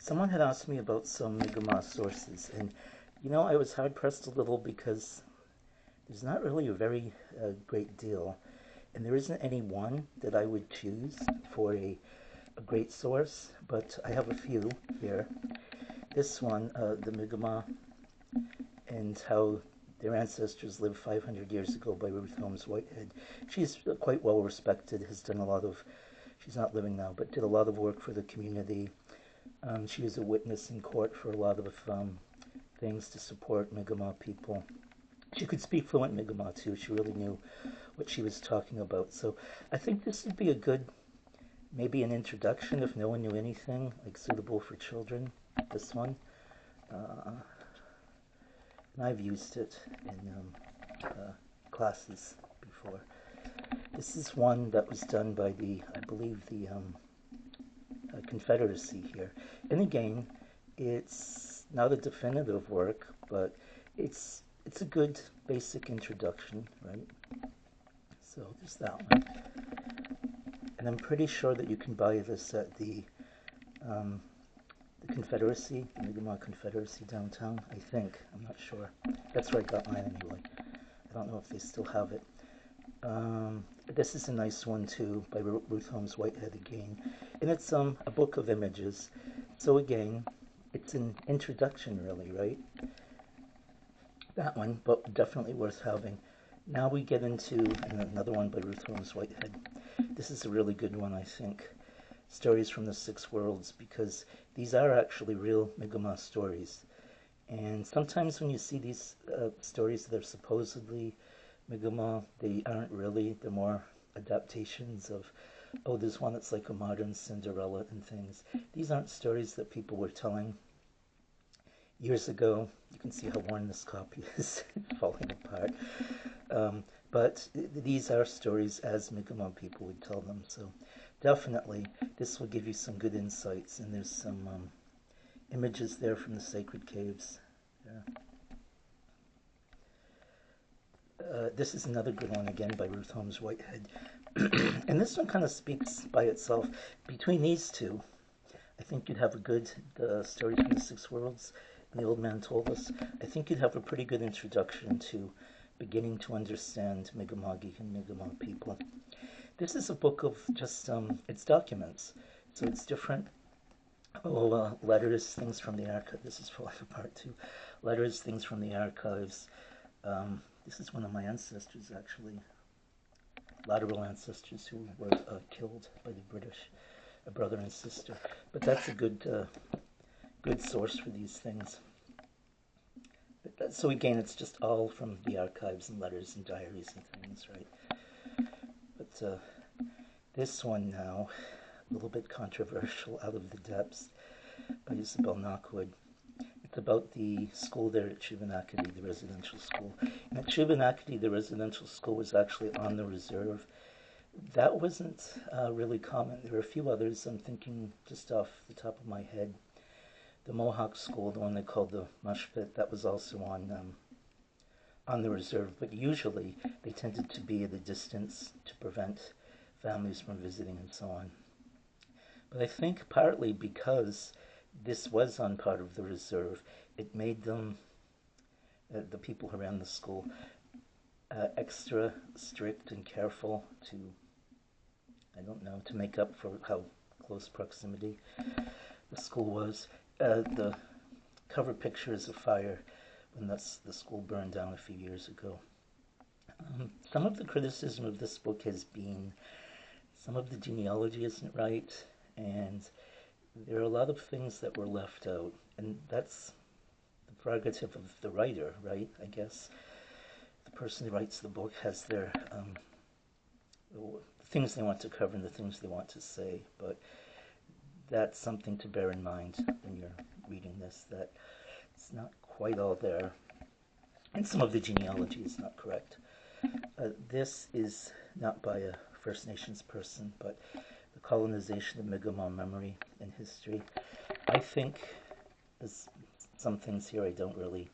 Someone had asked me about some Mi'kmaq sources, and I was hard pressed a little because there's not really a very great deal, and there isn't any one that I would choose for a great source, but I have a few here. This one, the Mi'kmaq, and how their ancestors lived 500 years ago by Ruth Holmes Whitehead. She's quite well respected, has done a lot of, she's not living now, but did a lot of work for the community. She was a witness in court for a lot of things to support Mi'kmaq people. She could speak fluent Mi'kmaq too. She really knew what she was talking about. So I think this would be a good, maybe an introduction if no one knew anything, like suitable for children. This one. And I've used it in classes before. This is one that was done by I believe, the Confederacy here. And again, it's not a definitive work, but it's a good basic introduction, right? So there's that one. And I'm pretty sure that you can buy this at the Confederacy, the Mi'kmaq Confederacy downtown, I think. I'm not sure. That's where I got mine anyway. I don't know if they still have it. This is a nice one too, by Ruth Holmes Whitehead again. And it's a book of images. So again, it's an introduction really, right? That one, but definitely worth having. Now we get into another one by Ruth Holmes Whitehead. This is a really good one, I think. Stories from the Six Worlds, because these are actually real Mi'kmaq stories. And sometimes when you see these stories that are supposedly Mi'kmaq, they aren't really. They're more adaptations of, oh, there's one that's like a modern Cinderella and things. These aren't stories that people were telling years ago. You can see how worn this copy is, falling apart. But these are stories as Mi'kmaq people would tell them. So definitely, this will give you some good insights. And there's some images there from the sacred caves. Yeah. This is another good one, again, by Ruth Holmes Whitehead. And this one kind of speaks by itself. Between these two, I think you'd have a good story from the Six Worlds, and the old man told us. I think you'd have a pretty good introduction to beginning to understand Mi'kmaq and Mi'kmaq people. This is a book of just, it's documents. So it's different letters, things from the archive. This is falling apart too. Letters, things from the archives. This is one of my ancestors, actually. Lateral ancestors who were killed by the British, a brother and sister. But that's a good source for these things. So again, it's just all from the archives and letters and diaries and things, right? But this one now, a little bit controversial, Out of the Depths, by Isabel Knockwood. It's about the school there at Shubenacadie, the residential school. And at Shubenacadie, the residential school was actually on the reserve. That wasn't really common. There were a few others. I'm thinking just off the top of my head. The Mohawk school, the one they called the Mush Pit, that was also on the reserve. But usually they tended to be at a distance to prevent families from visiting and so on. But I think partly because this was on part of the reserve, it made them, the people who ran the school, extra strict and careful to, I don't know, to make up for how close proximity the school was. The cover picture is a fire when the school burned down a few years ago. Some of the criticism of this book has been some of the genealogy isn't right, and there are a lot of things that were left out, and that's the prerogative of the writer, right? I guess the person who writes the book has their the things they want to cover and the things they want to say, but that's something to bear in mind when you're reading this, that it's not quite all there, and some of the genealogy is not correct. This is not by a First Nations person, but the colonization of Mi'kmaq memory and history. I think there's some things here I don't really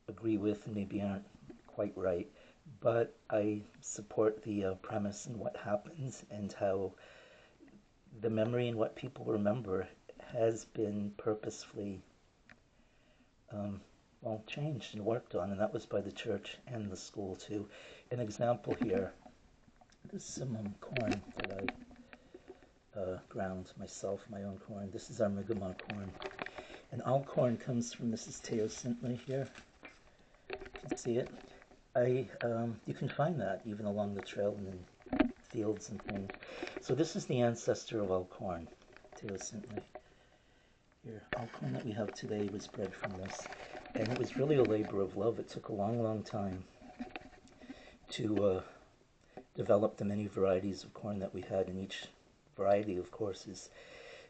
agree with and maybe aren't quite right, but I support the premise and what happens and how the memory and what people remember has been purposefully well, changed and worked on, and that was by the church and the school too. An example here, this is some corn that I ground myself, my own corn. This is our Mi'kmaq corn. And all corn comes from, this is teosintli here. You can see it. You can find that even along the trail and in fields and things. So this is the ancestor of all corn, teosintli. Here, all corn that we have today was bred from this. And it was really a labor of love. It took a long, long time to develop the many varieties of corn that we had, and each variety, of course, is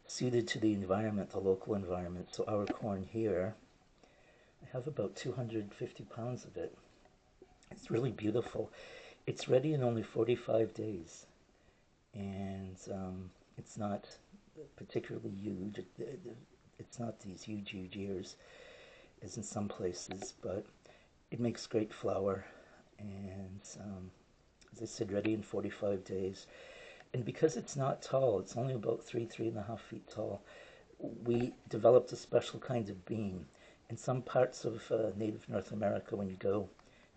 suited to the environment, the local environment. So our corn here, I have about 250 pounds of it. It's really beautiful. It's ready in only 45 days, and it's not particularly huge. It's not these huge ears as in some places, but it makes great flour, and as I said, ready in 45 days. And because it's not tall, it's only about 3.5 feet tall, we developed a special kind of bean. In some parts of native North America, when you go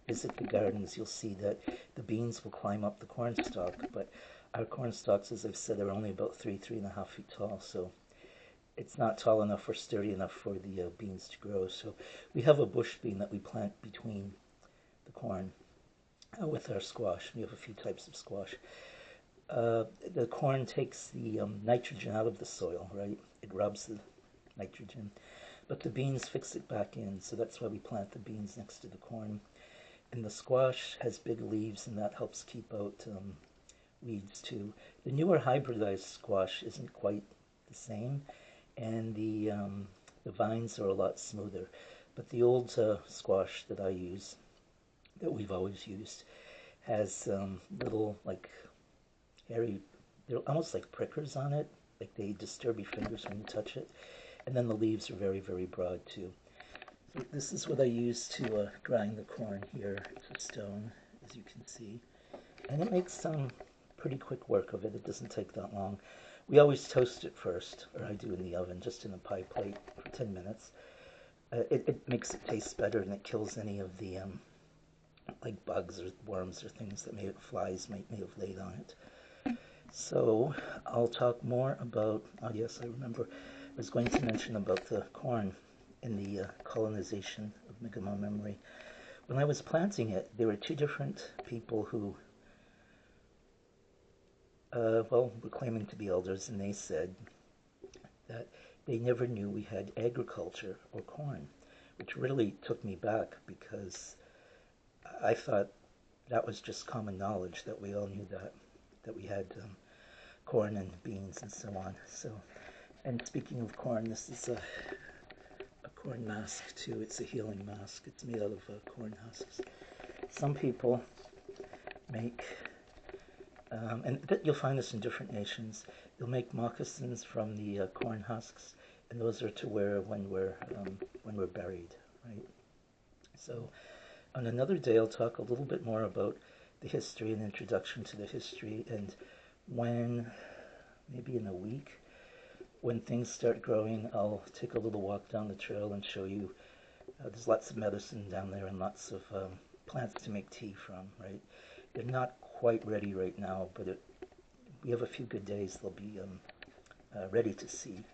visit the gardens, you'll see that the beans will climb up the corn stalk, but our corn stalks, as I've said, are only about 3.5 feet tall, so it's not tall enough or sturdy enough for the beans to grow. So we have a bush bean that we plant between the corn with our squash. We have a few types of squash. The corn takes the nitrogen out of the soil, right? It rubs the nitrogen, but the beans fix it back in, so that's why we plant the beans next to the corn. And the squash has big leaves, and that helps keep out weeds too. The newer hybridized squash isn't quite the same, and the vines are a lot smoother. But the old squash that I use, that we've always used, has little like hairy, they're almost like prickers on it, like they disturb your fingers when you touch it. And then the leaves are very, very broad too. So this is what I use to grind the corn here. It's a stone, as you can see. And it makes some pretty quick work of it. It doesn't take that long. We always toast it first, or I do in the oven, just in a pie plate for 10 minutes. It makes it taste better, and it kills any of the like bugs or worms or things that flies may have laid on it. So I'll talk more about, oh yes, I remember, I was going to mention about the corn in the colonization of Mi'kmaq memory. When I was planting it, there were two different people who well, were claiming to be elders, and they said that they never knew we had agriculture or corn, which really took me back, because I thought that was just common knowledge, that we all knew that we had corn and beans and so on. So, and speaking of corn, this is a corn mask too. It's a healing mask. It's made out of corn husks. Some people make and you'll find this in different nations. You'll make moccasins from the corn husks, and those are to wear when we're buried, right? So, on another day, I'll talk a little bit more about the history and introduction to the history, and when, maybe in a week, when things start growing, I'll take a little walk down the trail and show you. There's lots of medicine down there and lots of plants to make tea from, right? They're not quite ready right now, but we have a few good days, they'll be ready to see.